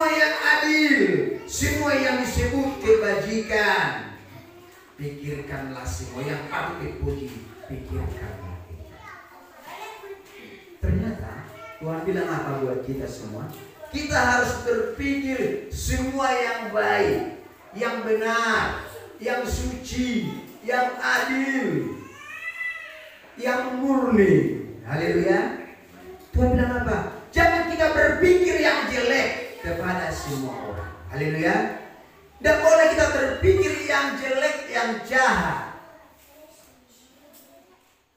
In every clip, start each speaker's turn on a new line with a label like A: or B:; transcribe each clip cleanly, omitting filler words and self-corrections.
A: yang adil, semua yang disebut kebajikan. Pikirkanlah semua yang patut dipuji, pikirkanlah itu. Ternyata Tuhan bilang apa buat kita semua? Kita harus berpikir semua yang baik, yang benar, yang suci, yang adil, yang murni. Haleluya. Tuhan bilang apa? Jangan kita berpikir yang jelek kepada semua orang. Haleluya. Tidak boleh kita berpikir yang jelek, yang jahat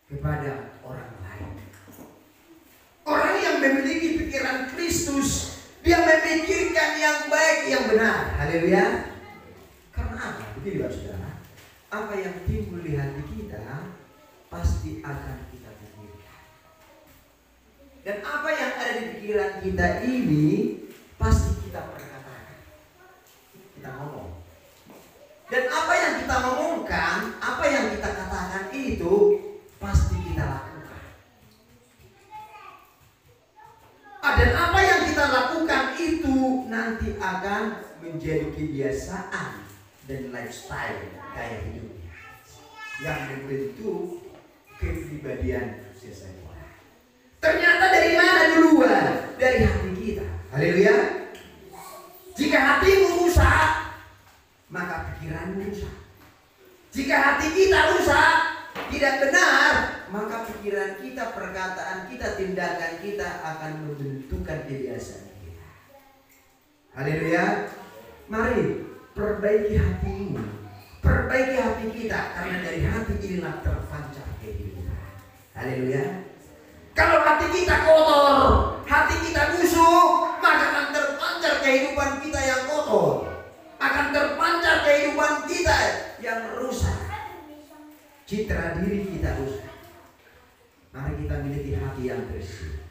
A: kepada orang lain. Orang yang memiliki pikiran Kristus, dia memikirkan yang baik, yang benar. Haleluya. Karena apa? Begini Bapak Saudara, apa yang timbul di hati kita pasti akan kita pikirkan. Dan apa yang ada di pikiran kita ini pasti kita perkatakan, kita ngomong. Dan apa yang kita ngomongkan, apa yang kita katakan itu pasti kita lakukan. Dan apa yang kita lakukan itu nanti akan menjadi kebiasaan dan lifestyle, gaya hidupnya yang membentuk kepribadian seseorang. Ternyata dari mana duluan? Dari hati kita. Haleluya. Jika hatimu rusak, maka pikiranmu rusak. Jika hati kita rusak, tidak benar, maka pikiran kita, perkataan kita, tindakan kita akan membentukkan kebiasaan kita. Haleluya. Mari perbaiki hatimu, perbaiki hati kita, karena dari hati inilah terpancar kehidupan. Haleluya. Kalau hati kita kotor, hati kita busuk, maka akan terpancar kehidupan kita yang kotor, akan terpancar kehidupan kita yang rusak. Citra diri kita rusak. Mari kita miliki hati yang bersih.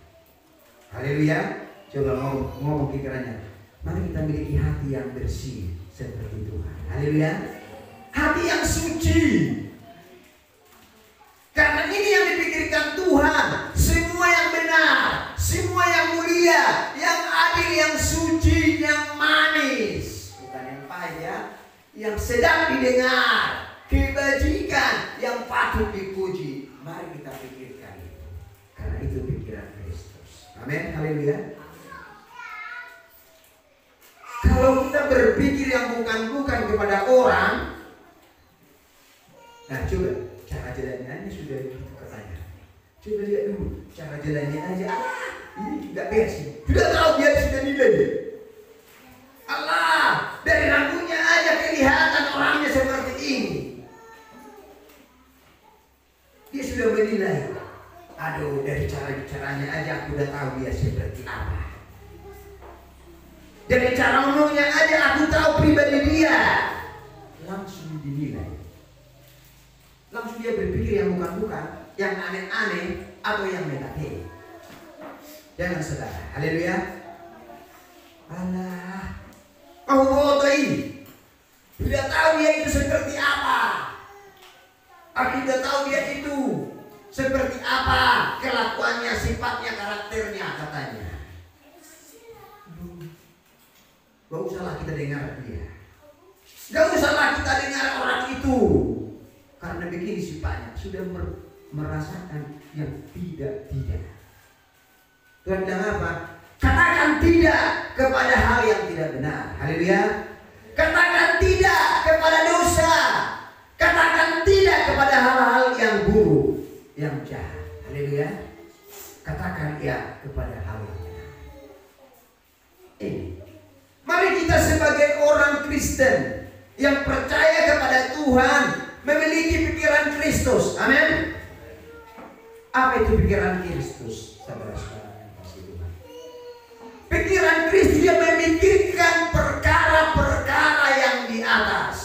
A: Haleluya. Coba ngomong pikirannya. Mari kita miliki hati yang bersih seperti Tuhan. Haleluya. Hati yang suci. Karena ini yang dipikirkan Tuhan. Semua yang benar, semua yang mulia, yang adil, yang suci, yang manis. Bukan yang pahit ya. Yang sedang didengar, kebajikan, yang patut dipuji. Mari kita pikirkan itu. Karena itu pikiran Kristus. Amin. Haleluya. Kalau kita berpikir yang bukan-bukan kepada orang, nah coba cara jalannya sudah gitu katanya. Coba lihat dulu cara jalannya aja. Ini nggak beres ini. Sudah tahu dia sudah nilai. Allah, dari rambutnya aja kelihatan orangnya seperti ini. Dia sudah menilai. Aduh, dari cara bicaranya aja aku udah tahu dia seperti apa. Dari cara ngomongnya aja aku tahu pribadi dia. Langsung dinilai. Langsung dia berpikir yang bukan-bukan, yang aneh-aneh atau yang negatif. Jangan saudara. Haleluya. Allah, kau bodoh ini. Tidak tahu dia itu seperti apa. Aku tidak tahu dia itu seperti apa kelakuannya, sifatnya, karakternya, katanya. Gak usahlah kita dengar dia. Gak usahlah kita dengar orang itu. Karena begini sifatnya, sudah merasakan yang tidak. Tuhan bilang apa? Katakan tidak kepada hal yang tidak benar. Haleluya. Katakan tidak kepada dosa. Katakan tidak kepada hal-hal yang buruk, yang jahat. Haleluya. Katakan ya kepada hal yang benar. Ini. Mari kita sebagai orang Kristen yang percaya kepada Tuhan, memiliki pikiran Kristus. Amin. Apa itu pikiran Kristus? Saudara-saudara yang kasih Tuhan. Pikiran Kristus dia memikirkan perkara-perkara yang di atas.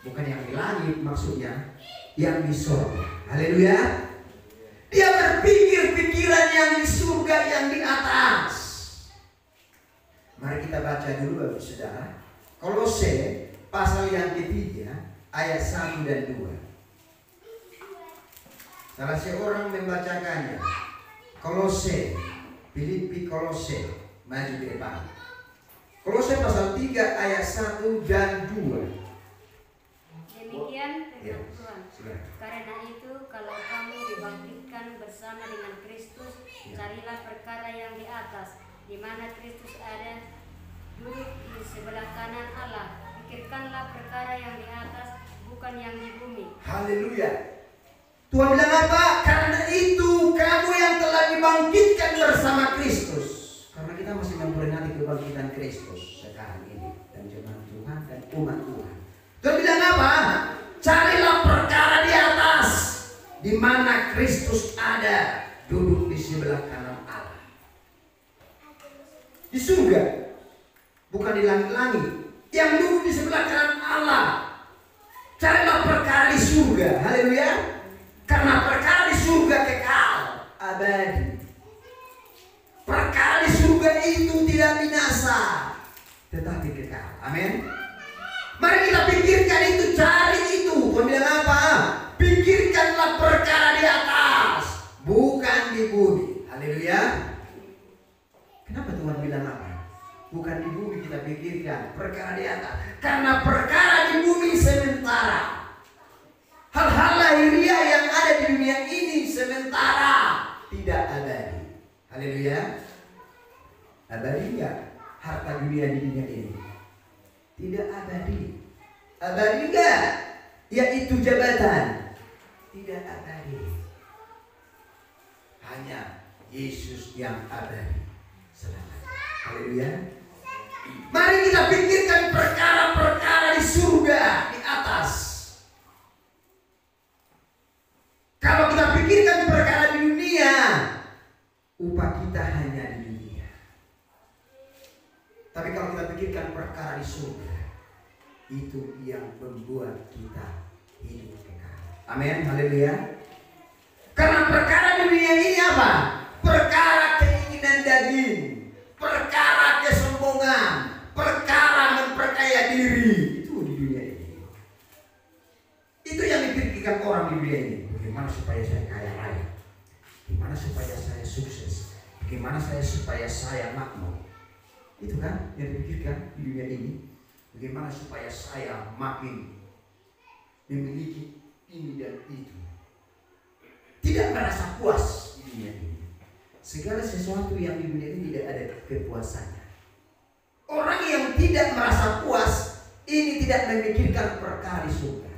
A: Bukan yang di langit maksudnya, yang di surga. Haleluya. Dia berpikir pikiran yang di surga, yang di atas. Mari kita baca dulu Bapak Saudara. Kolose pasal yang ketiga ayat 1 dan 2. Salah seorang membacakannya. Kolose, Filipi Kolose, maju ke depan. 3 ayat 1 dan 2.
B: Demikian firman Tuhan.
A: Silakan.
B: Karena itu kalau kamu dibangkitkan bersama dengan Kristus, carilah perkara yang di atas, di mana Kristus ada, duduk di sebelah kanan Allah. Pikirkanlah perkara yang di atas, bukan yang di bumi.
A: Haleluya. Tuhan bilang apa? Karena itu kamu yang telah dibangkitkan bersama Kristus. Karena kita masih memperingati kebangkitan Kristus sekarang ini, dan jemaat Tuhan dan umat Tuhan. Tuhan bilang apa? Carilah perkara di atas, di mana Kristus ada, duduk di sebelah kanan Allah. Di surga, bukan di langit-langit. Yang duduk di sebelah kanan Allah. Carilah perkara di surga. Haleluya. Karena perkara di surga kekal, abadi. Perkara di surga itu tidak binasa, tetapi kekal. Amin. Mari kita pikirkan itu, cari itu. Tuhan bilang apa? Pikirkanlah perkara di atas, bukan di bumi. Haleluya. Kenapa Tuhan bilang apa? Bukan di bumi kita pikirkan, perkara di atas. Karena perkara di bumi sementara. Hal-hal lahiriah yang ada di dunia ini sementara, tidak abadi. Haleluya. Abadi enggak harta dunia di dunia ini? Tidak abadi. Abadi enggak? Yaitu jabatan. Tidak abadi. Hanya Yesus yang abadi selamanya. Haleluya. Mari kita pikirkan perkara-perkara di surga, di atas. Kalau kita pikirkan perkara di dunia, upah kita hanya di dunia. Tapi kalau kita pikirkan perkara di surga, itu yang membuat kita hidup kekal. Amin, haleluya. Karena perkara di dunia ini apa? Perkara keinginan daging, perkara kesombongan, perkara memperkaya diri. Itu di dunia ini. Itu yang dipikirkan orang di dunia ini. Bagaimana supaya saya kaya raya? Bagaimana supaya saya sukses? Bagaimana supaya saya makmur? Itu kan yang dipikirkan di dunia ini. Bagaimana supaya saya makin memiliki ini dan itu. Tidak merasa puas di dunia ini. Segala sesuatu yang di dunia ini tidak ada kepuasannya. Orang yang tidak merasa puas ini tidak memikirkan perkara di surga.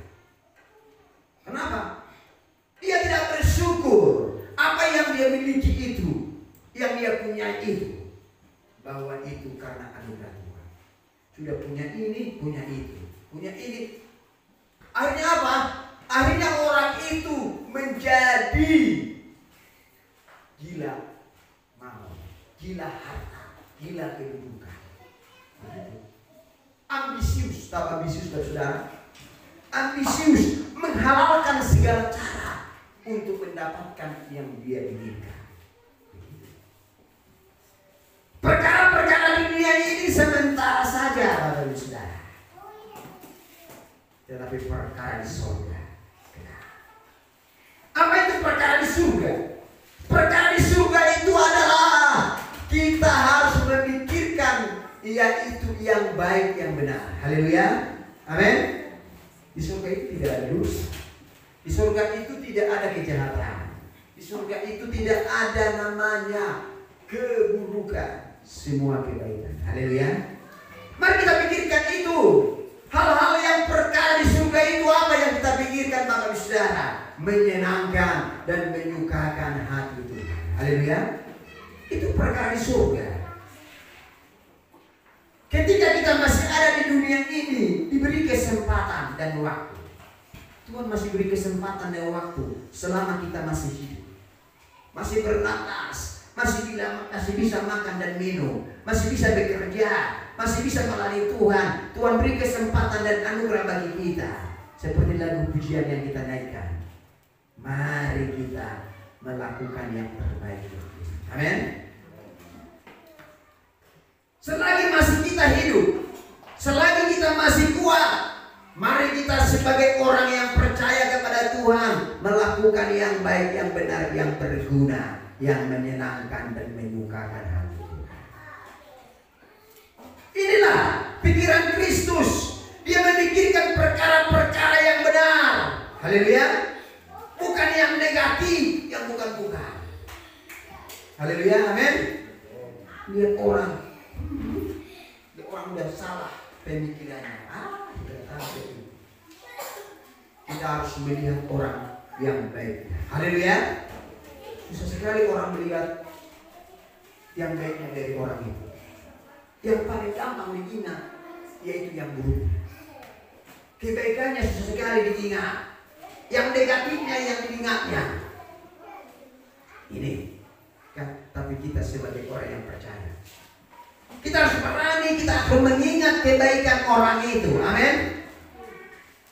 A: Kenapa? Dia tidak bersyukur apa yang dia miliki itu, yang dia punya itu, bahwa itu karena anugerah Tuhan. Sudah punya ini, punya itu, punya ini. Akhirnya apa? Akhirnya orang itu menjadi gila mau, gila harta, gila kedudukan. Ambisius, tahu ambisius saudara? Ambisius, menghalalkan segala cara untuk mendapatkan yang dia inginkan. Perkara-perkara di dunia ini sementara saja, Bapak Ibu Saudara. Tetapi perkara di surga. Apa itu perkara di surga? Perkara di surga itu adalah kita harus memikirkan yaitu yang baik, yang benar. Haleluya. Amin. Di surga itu tidak ada dosa. Di surga itu tidak ada kejahatan. Di surga itu tidak ada namanya keburukan. Semua kebaikan. Haleluya. Mari kita pikirkan itu. Hal-hal yang perkara di surga itu apa yang kita pikirkan, Bapak Ibu Saudara? Menyenangkan dan menyukakan hati Tuhan. Haleluya. Itu perkara di surga. Ketika kita masih ada di dunia ini, diberi kesempatan dan waktu. Tuhan masih beri kesempatan dan waktu selama kita masih hidup, masih bernapas, masih bisa makan dan minum, masih bisa bekerja, masih bisa melayani Tuhan. Tuhan beri kesempatan dan anugerah bagi kita. Seperti lagu pujian yang kita naikkan. Mari kita melakukan yang terbaik. Amin. Selagi masih kita hidup, selagi kita masih kuat, mari kita sebagai orang yang percaya kepada Tuhan melakukan yang baik, yang benar, yang berguna, yang menyenangkan dan menyukakan hati Tuhan. Inilah pikiran Kristus. Dia memikirkan perkara-perkara yang benar. Haleluya. Bukan yang negatif, yang bukan-bukan. Haleluya, amin. Lihat orang. Lihat orang udah salah pemikirannya. Kita harus melihat orang yang baik. Haleluya. Susah sekali orang melihat yang baiknya dari orang itu. Yang paling gampang diingat yaitu yang buruk. Kebaikannya susah sekali diingat. Yang negatifnya yang diingatnya. Ini kan, tapi kita sebagai orang yang percaya, kita harus berani, kita harus mengingat kebaikan orang itu. Amin.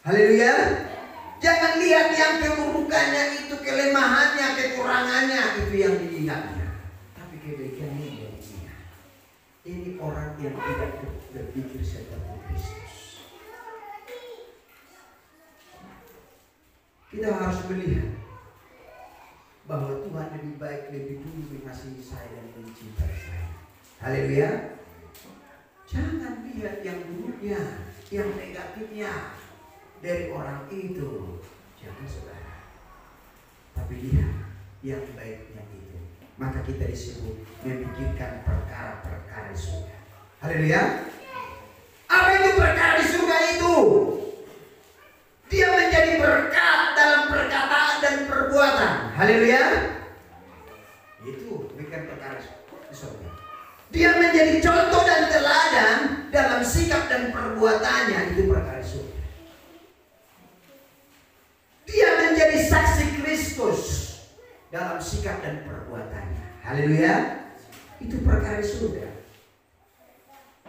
A: Haleluya. Jangan lihat yang keburukannya itu, kelemahannya, kekurangannya itu yang diingatnya, tapi kebaikannya yang diingat. Ini orang yang tidak berpikir seperti Kristus. Kita harus melihat bahwa Tuhan lebih baik, lebih dulu mengasihi saya dan mencintai saya. Haleluya. Jangan lihat yang buruknya, yang negatifnya dari orang itu. Jangan saudara. Tapi lihat yang baiknya itu. Maka kita disebut memikirkan perkara-perkara di surga. Haleluya. Apa itu perkara di surga itu? Dia menjadi berkat dalam perkataan dan perbuatan. Haleluya. Itu bukan perkara di surga. Dia menjadi contoh dan teladan dalam sikap dan perbuatannya. Itu perkara di surga. Dia menjadi saksi Kristus dalam sikap dan perbuatannya. Haleluya. Itu perkara di surga.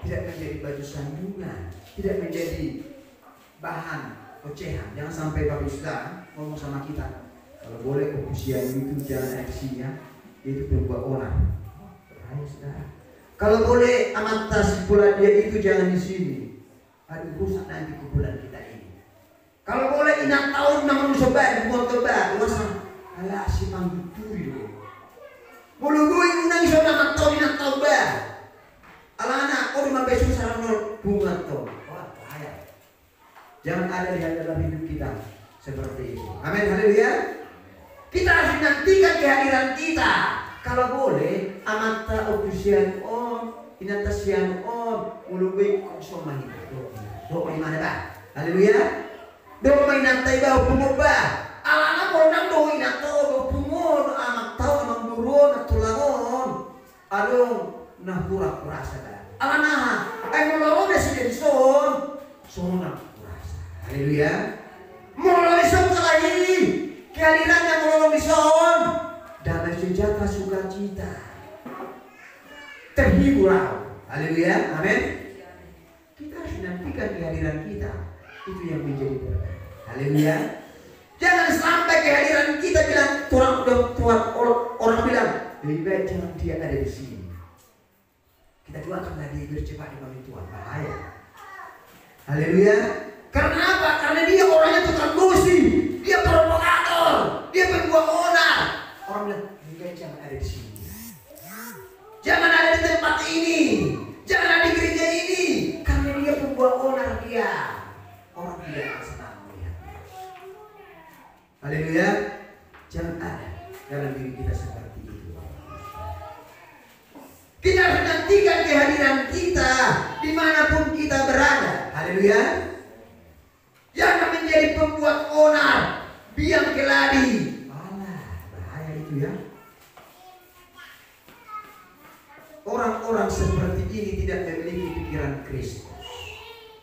A: Tidak menjadi baju sandungan, tidak menjadi bahan ocehan. Jangan sampai Bapak Saudara ngomong sama kita, kalau boleh usia itu jangan aksinya, itu berbuat orang. Bahaya Saudara. Kalau boleh amat tas pula dia itu jangan di sini. Aduh, rusak nanti kumpulan kita ini. Kalau boleh ingat tahun namun sobat buat tobat, masa alah si pangguturi loh. Mulu gue unang iso namat tahun ingat tobat. Alah anak, kau cuma besok sarang bunga toh. Wah bahaya. Jangan ada di dalam hidup kita seperti itu. Amin, haleluya. Kita harus menantikan kehadiran kita. Kalau boleh, amata opusian on, inatasian on, mulubi kosong mahita. Doa mana bah? Haleluya. Doa mainantai bah pungut bah. Alana orang doa inato pungut amat tahu memburuan atau langon. Aduh, nah pura-pura saja. Alana, mulai sudah dison, sonam. Haleluya. Mulai sekali kehadirannya mulai bison. Damai sejahtera sukacita. Terhibur. Haleluya. Amin. Kita harus nantikan kehadiran kita. Itu yang menjadi berkat. Haleluya. Jangan sampai kehadiran kita bilang orang bilang lebih baik jangan dia ada di sini. Kita doakanlah dia bercepat dipanggil Tuhan. Bahaya. Haleluya. Karena apa? Karena dia orangnya tukang gosip, dia provokator, dia pembuat onar. Orang bilang, dia jangan ada di sini, jangan ada di tempat ini, jangan ada di gereja ini, karena dia pembuat onar dia. Orang tidak akan senang melihatnya. Haleluya. Jangan ada dalam diri kita seperti itu. Kita harus nantikan kehadiran kita dimanapun kita berada. Haleluya. Jangan menjadi pembuat onar, biang keladi. Alah, bahaya itu ya. Orang-orang seperti ini tidak memiliki pikiran Kristus.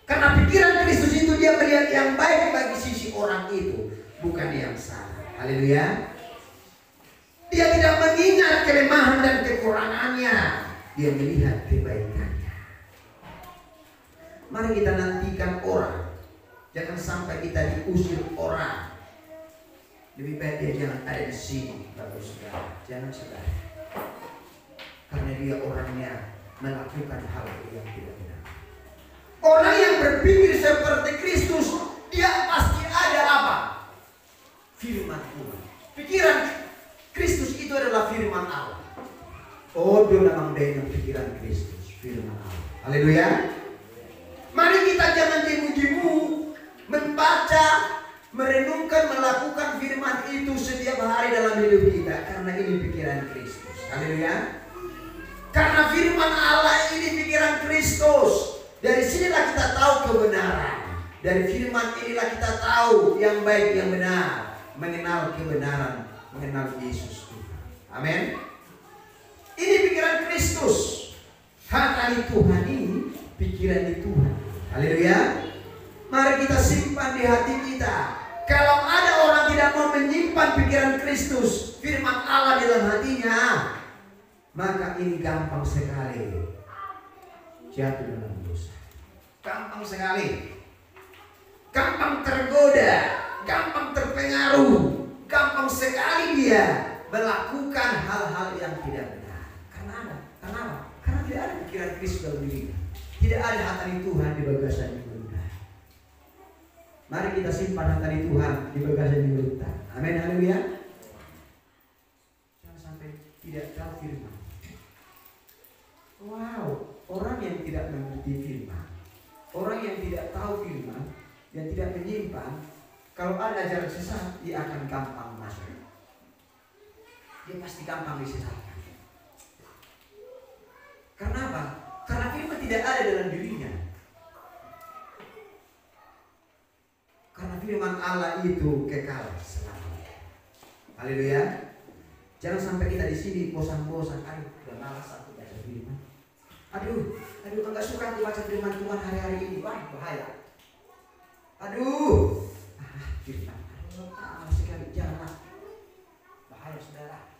A: Karena pikiran Kristus itu dia melihat yang baik bagi sisi orang itu, bukan yang salah. Haleluya. Dia tidak mengingat kelemahan dan kekurangannya, dia melihat kebaikannya. Mari kita nantikan orang. Jangan sampai kita diusir orang. Lebih baik dia jangan ada di sini, Bapak Saudara. Jangan saudara. Karena dia orangnya melakukan hal yang tidak benar. Orang yang berpikir seperti Kristus, dia pasti ada apa? Firman Tuhan. Pikiran Kristus itu adalah firman Allah. Oh, dia memang dengan pikiran Kristus, firman Allah. Haleluya. membaca, merenungkan, melakukan firman itu setiap hari dalam hidup kita. Karena ini pikiran Kristus. Haleluya. Karena firman Allah ini pikiran Kristus. Dari sinilah kita tahu kebenaran. Dari firman inilah kita tahu yang baik, yang benar. Mengenal kebenaran, mengenal Yesus Tuhan. Amin. Ini pikiran Kristus. Hati Tuhan ini pikiran di Tuhan. Haleluya. Mari kita simpan di hati kita. Kalau ada orang tidak mau menyimpan pikiran Kristus, firman Allah di dalam hatinya, maka ini gampang sekali jatuh dalam dosa. Gampang sekali. Gampang tergoda, gampang terpengaruh, gampang sekali dia melakukan hal-hal yang tidak benar. Karena apa? Karena tidak ada pikiran Kristus dalam dirinya. Tidak ada hati Tuhan di bagasan mulut. Mari kita simpan hati Tuhan di bagasan mulut. Amin, haleluya. Jangan sampai tidak tahu firman. Wow, orang yang tidak mengerti firman, orang yang tidak tahu firman, yang tidak menyimpan, kalau ada ajaran sesat, dia akan gampang masuk. Dia pasti gampang disesatkan. Karena apa? Karena firman tidak ada dalam dirinya. Karena firman Allah itu kekal selamanya. Haleluya. Jangan sampai kita di sini bosan-bosan. Aduh, udah malas aku baca firman. Aduh, enggak suka aku baca firman Tuhan hari-hari ini. Wah, bahaya. Aduh, firman. Malas sekali, jangan. Bahaya, saudara.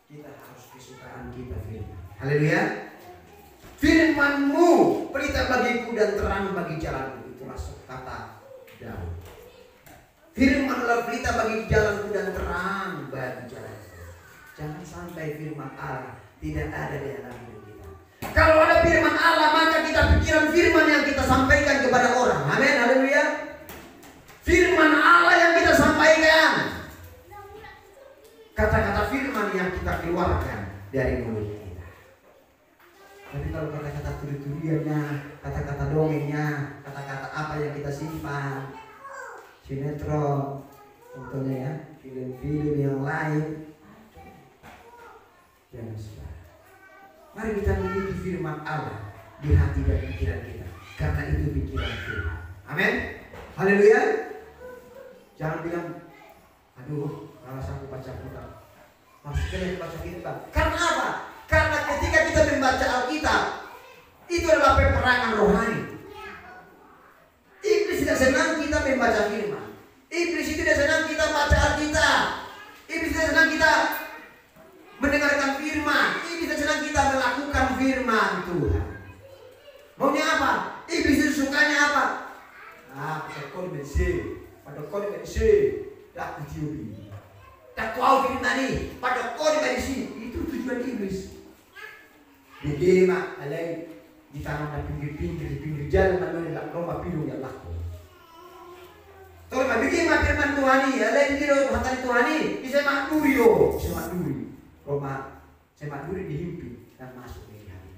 A: Kita harus kesukaan kita firman. Haleluya. Firman-Mu pelita bagiku dan terang bagi jalanku. Itulah kata Daud. Firman adalah pelita bagi jalanku dan terang bagi jalanku. Jangan sampai firman Allah tidak ada di dalam hidup kita. Kalau ada firman Allah, maka kita pikiran firman yang kita sampaikan kepada orang. Amin, haleluya. Firman Allah yang kita sampaikan, kata-kata firman yang kita keluarkan dari mulut kita. Tapi kalau kata-kata turi-turiannya, kata-kata dongengnya, kata-kata apa yang kita simpan, sinetron, contohnya ya, film-film yang lain, jangan saudara. Mari kita memiliki firman Allah di hati dan pikiran kita, karena itu pikiran Tuhan. Amin. Haleluya. Jangan bilang, aduh, malas aku baca Alkitab. Maksudnya yang baca Alkitab. Karena apa? Karena ketika kita membaca Alkitab, itu adalah peperangan rohani. Iblis tidak senang kita membaca firman. Iblis itu tidak senang kita baca Alkitab. Iblis tidak senang kita mendengarkan firman. Iblis tidak senang kita melakukan firman Tuhan. Maunya apa? Iblis itu sukanya apa? Pada kau dimensi, tak diciumi. Tak tahu firman ini, pada kau dimensi. Itu tujuan iblis. Bagaimana alai di tanah pinggir jalan mana nak rumah pidung ya laku. Kalau bagaimana firman Tuhan ini, alai di hati Tuhan ini, bisa makduri yo, bisa makduri. Rumah saya makduri dihimpit dan masuk di hati.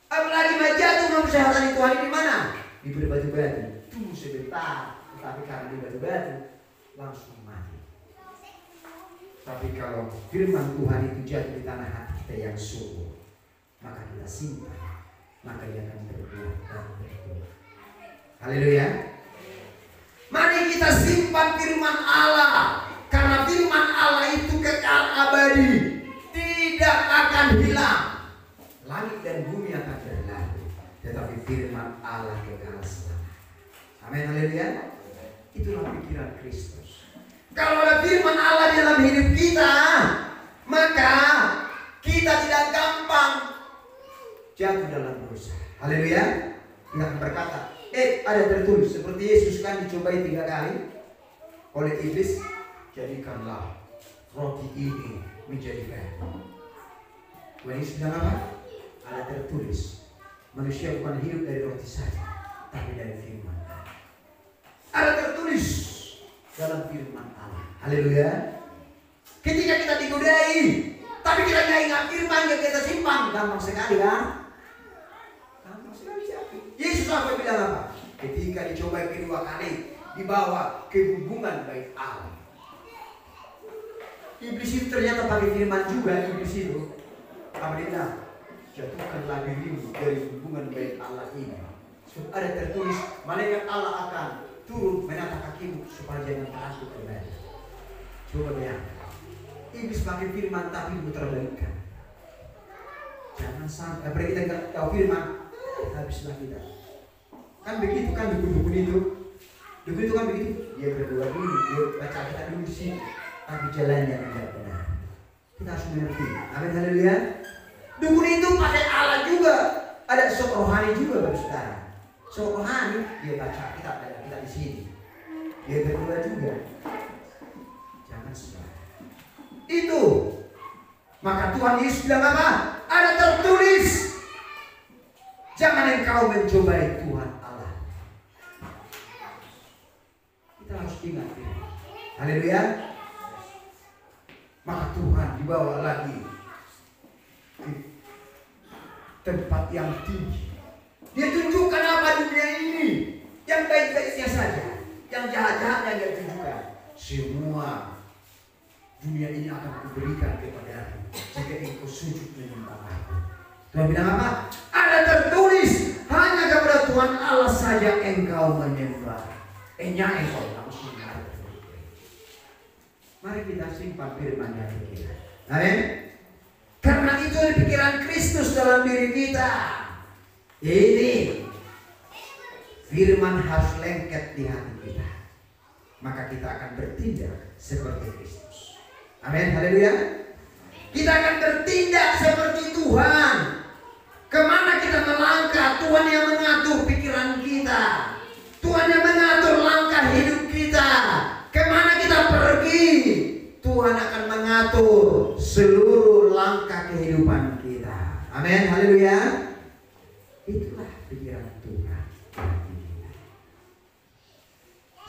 A: Apalagi majatuh manusia hati Tuhan ini di mana? Di batu-batu. Tunggu sebentar, tetapi karena di batu-batu langsung mati. Tapi kalau firman Tuhan itu jatuh di tanah hati kita yang subur, maka kita simpan, maka dia akan berbuah dan berbuah. Haleluya. Mari kita simpan firman Allah, karena firman Allah itu kekal abadi, tidak akan hilang. Langit dan bumi akan berlalu, tetapi firman Allah kekal selamanya. Amin, haleluya. Itulah pikiran Kristus. Kalau ada firman Allah di dalam hidup kita, maka kita tidak gampang jatuh dalam dosa. Haleluya. Kita akan berkata, ada tertulis seperti Yesus kan dicobai 3 kali oleh iblis, jadikanlah roti ini menjadi batu. Tuhan Yesus bilang apa? Ada tertulis, manusia bukan hidup dari roti saja, tapi dari firman Allah. Ada tertulis dalam firman Allah. Haleluya. Ketika kita digodai, tapi kita nggak ingat firman yang kita simpan, gampang sekali kan? Gampang sekali siapa? Yesus apa bilang apa? Ketika dicoba kedua kali, dibawa ke hubungan baik Allah. Iblis itu ternyata pakai firman juga. Iblis itu apabila jatuhkanlah dirimu dari hubungan baik Allah ini. So, ada tertulis malaikat Allah akan turun menata kakimu supaya jangan terangkut kembali. Coba bayangkan, iblis pakai firman tapi muterbalikkan. Jangan sampai apalagi kita nggak tahu firman, habislah kita. Kan begitu kan dukun-dukun itu. Dukun itu kan begitu. Dia berdoa dulu, dia baca kita dulu sih, tapi jalannya tidak benar. Kita harus mengerti. Amin, haleluya. Dukun itu pakai Allah juga. Ada sok rohani juga Bapak Saudara. Sok rohani dia baca kita di sini. Dia berdoa juga. Jangan sembarangan. Itu. Maka Tuhan Yesus bilang apa? Ada tertulis. Jangan engkau mencobai Tuhan Allah. Kita harus ingat ini. Haleluya. Maka Tuhan dibawa lagi ke tempat yang tinggi. Dia tunjukkan apa dunia ini. Yang baik-baiknya saja. Yang jahat-jahatnya dia tunjukkan. Semua dunia ini akan kuberikan kepadamu jika engkau sujud menyembah aku. Tuhan bilang apa? Ada tertulis hanya kepada Tuhan Allah saja engkau menyembah. Engkau langsung ada. Mari kita simpan firman yang kita. Amin. Karena itu ada pikiran Kristus dalam diri kita. Ini firman harus lengket di hati kita. Maka kita akan bertindak seperti Kristus. Amin. Haleluya. Kita akan bertindak seperti Tuhan. Kemana kita melangkah, Tuhan yang mengatur pikiran kita. Tuhan yang mengatur langkah hidup kita. Kemana kita pergi, Tuhan akan mengatur seluruh langkah kehidupan kita. Amin, haleluya. Itulah pikiran Tuhan.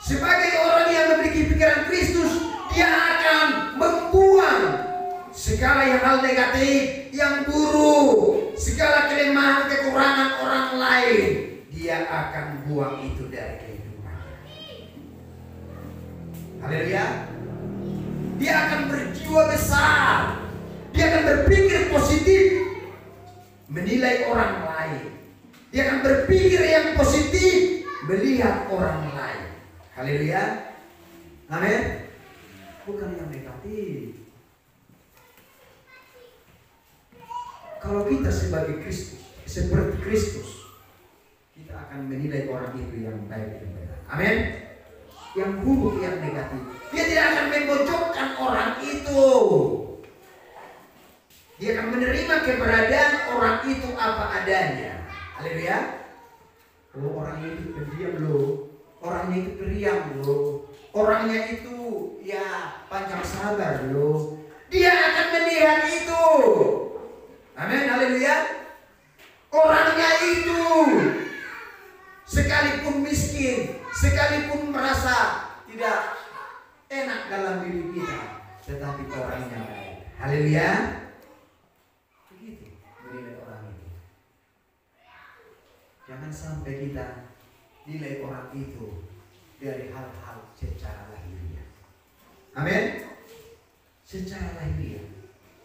A: Sebagai orang yang memiliki pikiran Kristus, dia akan membuang segala yang hal negatif, yang buruk, segala kelemahan, kekurangan orang lain. Dia akan buang itu dari kehidupannya. Haleluya. Dia akan berjiwa besar. Dia akan berpikir positif, menilai orang lain. Dia akan berpikir yang positif, melihat orang lain. Haleluya. Amin. Bukan yang negatif. Kalau kita sebagai Kristus, seperti Kristus, kita akan menilai orang itu yang baik dan benar. Amin. Yang buruk, yang negatif, dia tidak akan memojokkan orang itu. Dia akan menerima keberadaan orang itu apa adanya. Haleluya. Oh, orangnya itu pendiam loh. Orangnya itu periang loh. Orangnya itu ya panjang sabar loh. Dia akan melihat itu. Amin, haleluya. Orangnya itu sekalipun miskin, sekalipun merasa tidak enak dalam diri kita, tetapi orangnya baik. Haleluya. Begitu menilai orang itu. Jangan sampai kita nilai orang itu dari hal-hal secara lahiriah. Amin. Secara lahiriah.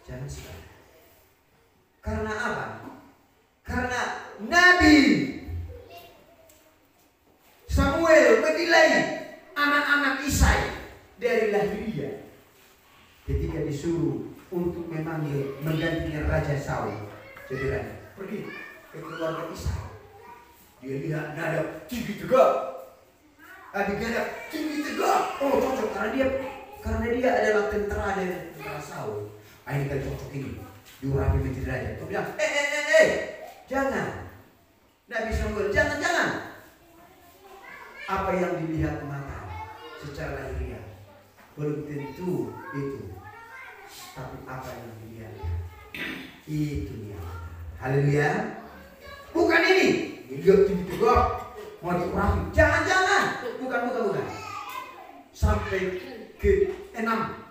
A: Jangan sembarangan. Karena apa? Karena Nabi Samuel menilai anak-anak Isai dari lahiriah ketika disuruh untuk menggantikan Raja Saul. Jadi pergi ke keluarga Isai. Dia lihat Nadab tinggi tegak, Abigail tinggi tegak. Oh, cocok karena dia adalah tentara dari tentara Saul. Ini kan cocok ini. Diurapi menjadi raja. Kau bilang, jangan. Nabi Samuel, jangan. Apa yang dilihat mata secara lahiriah belum tentu itu, tapi apa yang dilihat itu dia. Haleluya. Bukan ini. Dia tinggi tegak, mau diurapi. Jangan. Bukan. Sampai ke 6.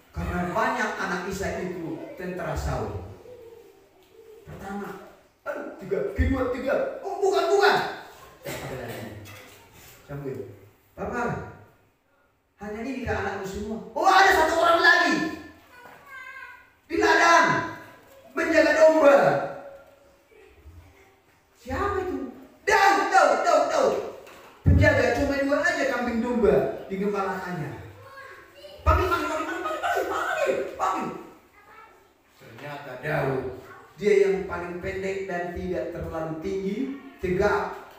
A: Karena banyak anak Isai itu tentara Saul. Pertama, kedua, oh bukan. Samuel, Papa, hanya ini kah anakmu semua? Oh, ada satu orang lagi di ladang menjaga domba. Siapa itu? Daud. Penjaga cuma 2 aja kambing domba digembalakannya. Panggil. Ternyata Daud, dia yang paling pendek dan tidak terlalu tinggi, tegak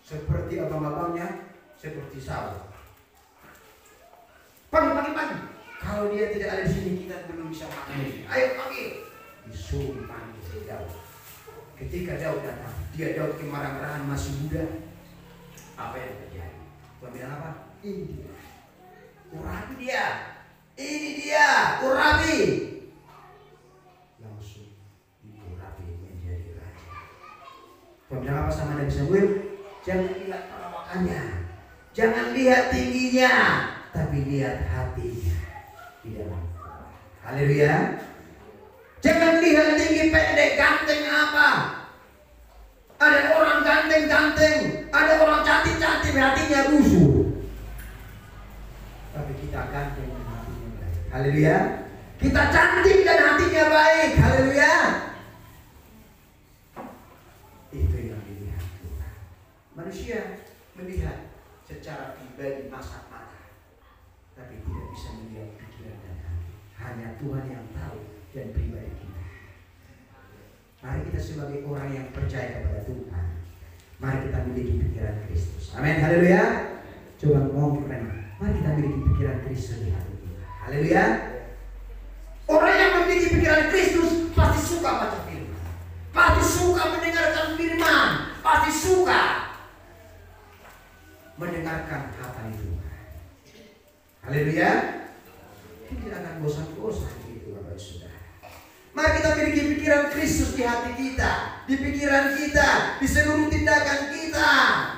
A: seperti abang-abangnya, seperti Saul. Panggil. Kalau dia tidak ada di sini, kita belum bisa makan. Ayo panggil. Disuruh dipanggil si Daud. Ketika Daud datang, Daud kemarah-marahan masih muda. Apa yang terjadi? Tuhan bilang apa? Ini dia. Urapi dia. Ini dia. Urapi. Langsung diurapi menjadi raja. Tuhan bilang apa sama Nabi Samuel? Jangan lihat perawakannya, jangan lihat tingginya, tapi lihat hatinya di dalam Tuhan. Haleluya. Jangan lihat tinggi, pendek, ganteng apa. Ada orang ganteng, ada orang cantik, hatinya busuk. Tapi kita ganteng dan hatinya baik. Haleluya. Kita cantik dan hatinya baik. Haleluya. Itu yang dilihat Tuhan. Manusia melihat secara pribadi kasat mata, tapi tidak bisa melihat pikiran dan hati. Hanya Tuhan yang tahu dan pribadi kita. Mari kita sebagai orang yang percaya kepada Tuhan, mari kita miliki pikiran Kristus. Amin. Haleluya. Coba ngomong keren. Mari kita miliki pikiran Kristus di hati kita. Haleluya. Orang yang memiliki pikiran Kristus pasti suka baca firman, pasti suka mendengarkan firman, pasti suka mendengarkan kata Tuhan. Haleluya. Tidak akan bosan-bosan gitu Bapak Saudara. Mari kita miliki pikiran Kristus di hati kita, di pikiran kita, di seluruh tindakan kita,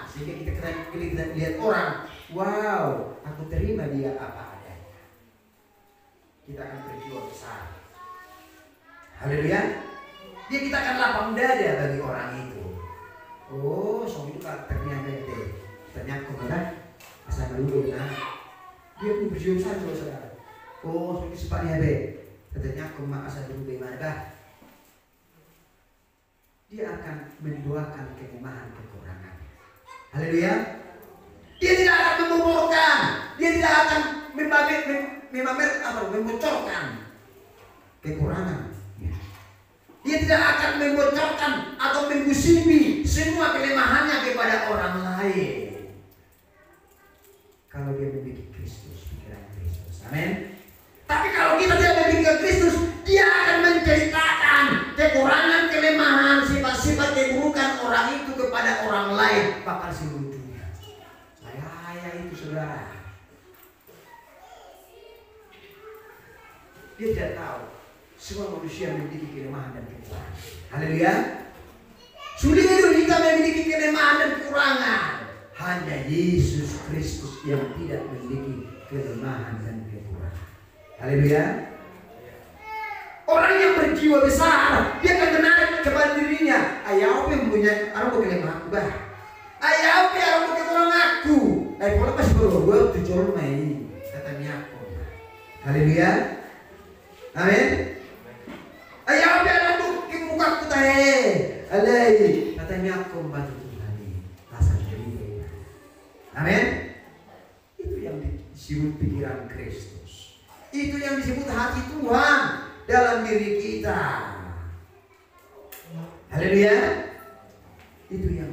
A: sehingga kita lihat orang, wow, aku terima dia apa adanya. Kita akan berjuang besar. Haleluya. Dia kita akan lapang dada bagi orang itu. Oh, soal itu karakternya beda. Ternyata kemana? Asal dulu, nah, dia pun berjuang besar saudara. Oh, seperti sepatnya be. Katanya aku asal dulu bagaimana bah? Dia akan mendoakan kelemahan kekurangan. Haleluya. Dia tidak akan membocorkan, dia tidak akan membocorkan kekurangan. Dia tidak akan membocorkan atau menggosipi semua kelemahannya kepada orang lain. Kalau dia memiliki Kristus, pikiran Kristus. Amin. Tapi kalau kita tidak memiliki Kristus, dia akan menceritakan kekurangan, kelemahan, sifat-sifat keburukan orang itu kepada orang lain, bahkan seluruh dunia. Saya itu saudara. Dia tidak tahu semua manusia memiliki kelemahan dan kekurangan. Haleluya. Sulit kita memiliki kelemahan dan kekurangan. Hanya Yesus Kristus yang tidak memiliki kelemahan dan kekurangan. Haleluya. Orang yang berjiwa besar, dia akan menarik kepada dirinya. Ayah apa yang punya aku kelemahan bah. Ayah apa yang aku kekurangan aku. Kalau pas gue tujuan main katanya aku. Haleluya. Amin. Ayah apa yang aku kemuka aku tahe. Alai katanya aku membantu Tuhan ini. Rasa diri. Amin. Itu yang disebut pikiran Kristus. Itu yang disebut hati Tuhan dalam diri kita. Haleluya. Itu yang